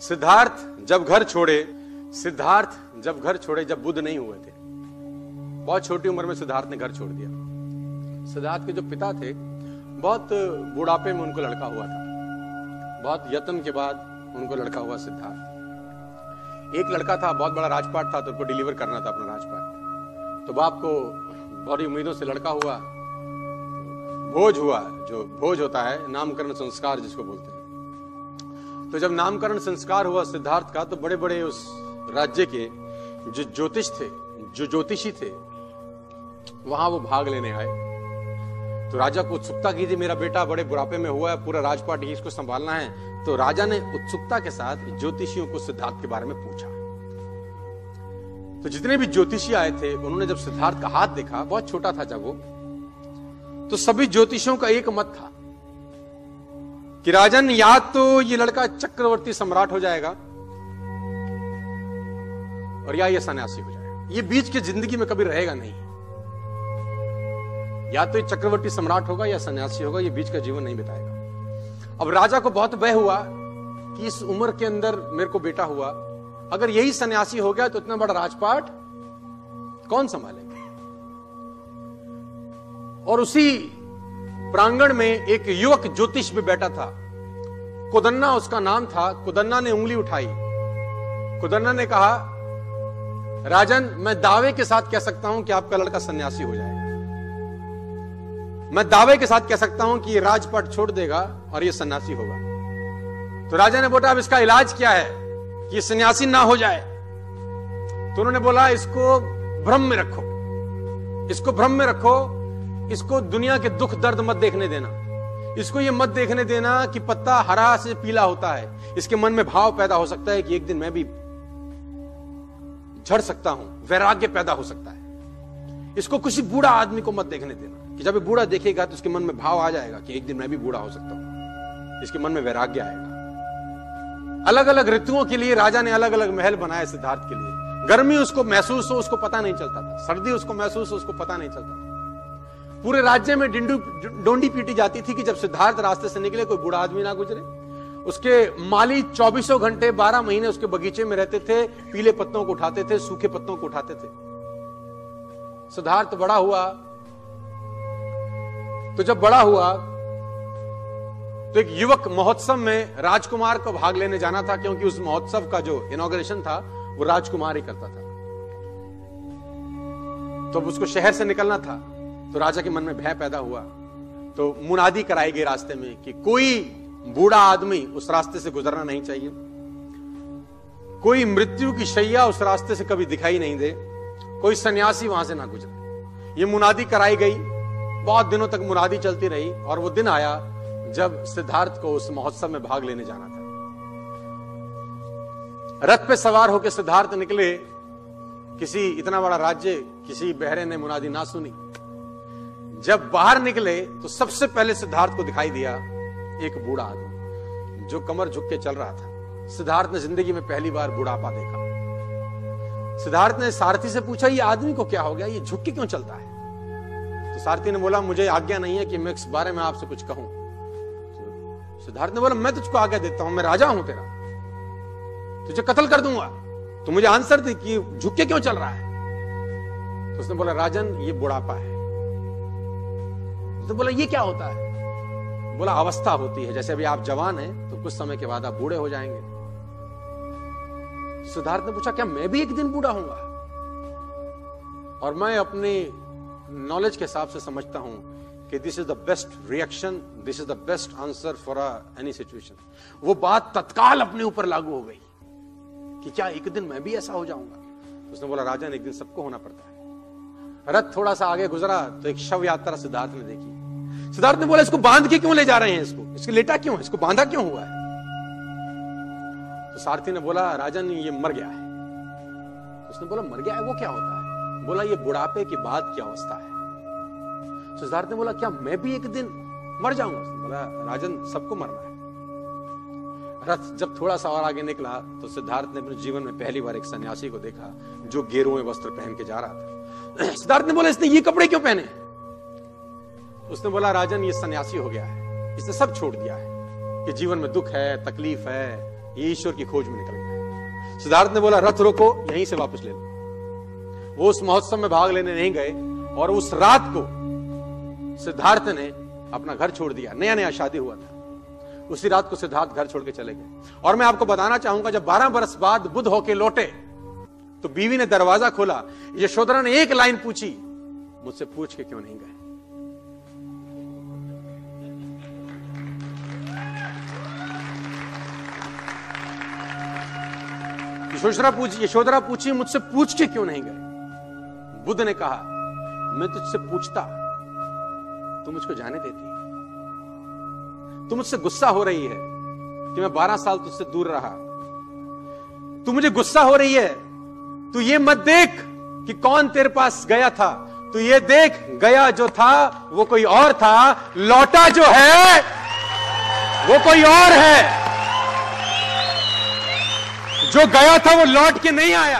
सिद्धार्थ जब घर छोड़े जब बुद्ध नहीं हुए थे, बहुत छोटी उम्र में सिद्धार्थ ने घर छोड़ दिया। सिद्धार्थ के जो पिता थे, बहुत बुढ़ापे में उनको लड़का हुआ था। बहुत यत्न के बाद उनको लड़का हुआ सिद्धार्थ। एक लड़का था, बहुत बड़ा राजपाट था, तो उनको डिलीवर करना था अपना राजपाट। तो बाप को बड़ी उम्मीदों से लड़का हुआ, भोज हुआ, जो भोज होता है नामकरण संस्कार जिसको बोलते हैं। तो जब नामकरण संस्कार हुआ सिद्धार्थ का, तो बड़े बड़े उस राज्य के जो ज्योतिष थे, जो ज्योतिषी थे, वहां वो भाग लेने आए। तो राजा को उत्सुकता की थी, मेरा बेटा बड़े बुढ़ापे में हुआ है, पूरा राजपाट ही इसको संभालना है। तो राजा ने उत्सुकता के साथ ज्योतिषियों को सिद्धार्थ के बारे में पूछा। तो जितने भी ज्योतिषी आए थे, उन्होंने जब सिद्धार्थ का हाथ देखा, बहुत छोटा था जब वो, तो सभी ज्योतिषियों का एक मत था कि राजन, या तो ये लड़का चक्रवर्ती सम्राट हो जाएगा और या ये सन्यासी हो जाएगा। ये बीच की जिंदगी में कभी रहेगा नहीं। या तो ये चक्रवर्ती सम्राट होगा या सन्यासी होगा, ये बीच का जीवन नहीं बिताएगा। अब राजा को बहुत भय हुआ कि इस उम्र के अंदर मेरे को बेटा हुआ, अगर यही सन्यासी हो गया तो इतना बड़ा राजपाट कौन संभालेगा। और उसी प्रांगण में एक युवक ज्योतिष भी बैठा था, कुदन्ना उसका नाम था। कुदन्ना ने उंगली उठाई। कुदन्ना ने कहा, राजन, मैं दावे के साथ कह सकता हूं कि आपका लड़का सन्यासी हो जाएगा। मैं दावे के साथ कह सकता हूं कि ये राजपाट छोड़ देगा और ये सन्यासी होगा। तो राजा ने बोला, अब इसका इलाज क्या है कि ये सन्यासी ना हो जाए? तो उन्होंने बोला, इसको भ्रम में रखो, इसको भ्रम में रखो, इसको दुनिया के दुख दर्द मत देखने देना, इसको ये मत देखने देना कि पत्ता हरा से पीला होता है। इसके मन में भाव पैदा हो सकता है कि एक दिन मैं भी झड़ सकता हूं, वैराग्य पैदा हो सकता है। इसको किसी बूढ़ा आदमी को मत देखने देना कि जब ये बूढ़ा देखेगा तो उसके मन में भाव आ जाएगा कि एक दिन मैं भी बूढ़ा हो सकता हूं, इसके मन में वैराग्य आएगा। अलग अलग ऋतुओं के लिए राजा ने अलग अलग महल बनाए सिद्धार्थ के लिए। गर्मी उसको महसूस हो, उसको पता नहीं चलता था। सर्दी उसको महसूस हो, उसको पता नहीं चलता था। पूरे राज्य में डोंडी पीटी जाती थी कि जब सिद्धार्थ रास्ते से निकले कोई बूढ़ा आदमी ना गुजरे। उसके माली 24 घंटे 12 महीने उसके बगीचे में रहते थे, पीले पत्तों को उठाते थे, सूखे पत्तों को उठाते थे। सिद्धार्थ बड़ा हुआ, तो जब बड़ा हुआ तो एक युवक महोत्सव में राजकुमार को भाग लेने जाना था, क्योंकि उस महोत्सव का जो इनॉग्रेशन था वो राजकुमार ही करता था। तो अब उसको शहर से निकलना था। तो राजा के मन में भय पैदा हुआ। तो मुनादी कराई गई रास्ते में कि कोई बूढ़ा आदमी उस रास्ते से गुजरना नहीं चाहिए, कोई मृत्यु की शैया उस रास्ते से कभी दिखाई नहीं दे, कोई सन्यासी वहां से ना गुजरे। ये मुनादी कराई गई। बहुत दिनों तक मुनादी चलती रही और वो दिन आया जब सिद्धार्थ को उस महोत्सव में भाग लेने जाना था। रथ पे सवार होकर सिद्धार्थ निकले। किसी इतना बड़ा राज्य, किसी बहरे ने मुनादी ना सुनी। जब बाहर निकले तो सबसे पहले सिद्धार्थ को दिखाई दिया एक बूढ़ा आदमी जो कमर झुक के चल रहा था। सिद्धार्थ ने जिंदगी में पहली बार बुढ़ापा देखा। सिद्धार्थ ने सारथी से पूछा, ये आदमी को क्या हो गया, ये झुक के क्यों चलता है? तो सारथी ने बोला, मुझे आज्ञा नहीं है कि मैं इस बारे में आपसे कुछ कहूं। तो सिद्धार्थ ने बोला, मैं तुझको आज्ञा देता हूं, मैं राजा हूं तेरा, तुझे कत्ल कर दूंगा। तो मुझे आंसर दे कि झुक के क्यों चल रहा है? तो उसने बोला, राजन, ये बुढ़ापा है। तो बोला, ये क्या होता है? बोला, अवस्था होती है, जैसे अभी आप जवान हैं तो कुछ समय के बाद आप बूढ़े हो जाएंगे। सिद्धार्थ ने पूछा, क्या मैं भी एक दिन बूढ़ा होऊंगा? और मैं अपने नॉलेज के हिसाब से समझता हूं कि this is the best reaction, this is the best answer for any situation. वो बात तत्काल अपने ऊपर लागू हो गई कि क्या एक दिन मैं भी ऐसा हो जाऊंगा? तो उसने बोला, राजन, एक दिन सबको होना पड़ता है। रथ थोड़ा सा आगे गुजरा तो एक शव यात्रा सिद्धार्थ ने देखी। सिद्धार्थ ने बोला, इसको बांध के क्यों ले जा रहे हैं? इसको लेटा क्यों है? इसको बांधा क्यों हुआ है? तो सारथी ने बोला, राजन, ये मर गया है। तो उसने बोला, मर गया है, वो क्या होता है? बोला, ये बुढ़ापे के बाद की अवस्था है। तो सिद्धार्थ ने बोला, क्या मैं भी एक दिन मर जाऊंगा? उसने बोला, राजन, सबको मरना है। रथ जब थोड़ा सा और आगे निकला तो सिद्धार्थ ने अपने जीवन में पहली बार एक सन्यासी को देखा जो गेरुए वस्त्र पहन के जा रहा था। सिद्धार्थ ने बोला, इसने ये कपड़े क्यों पहने? उसने बोला, राजन, ये सन्यासी हो गया है, इसने सब छोड़ दिया है। कि जीवन में दुख है, तकलीफ है, ये ईश्वर की खोज में निकल गए। सिद्धार्थ ने बोला रथ रोको, यहीं से वापस ले लो। वो उस महोत्सव में भाग लेने नहीं गए और उस रात को सिद्धार्थ ने अपना घर छोड़ दिया। नया नया शादी हुआ था। उसी रात को सिद्धार्थ घर छोड़ के चले गए। और मैं आपको बताना चाहूंगा, जब 12 बरस बाद बुद्ध होके लौटे तो बीवी ने दरवाजा खोला। यशोधरा ने एक लाइन पूछी, मुझसे पूछ के क्यों नहीं गए? यशोधरा पूछी, मुझसे पूछ के क्यों नहीं गए? बुद्ध ने कहा, मैं तुझसे पूछता तू मुझको जाने देती। तू मुझसे गुस्सा हो रही है कि मैं 12 साल तुझसे दूर रहा। तू मुझे गुस्सा हो रही है। तू ये मत देख कि कौन तेरे पास गया था, तू ये देख गया जो था वो कोई और था, लौटा जो है वो कोई और है। जो गया था वो लौट के नहीं आया।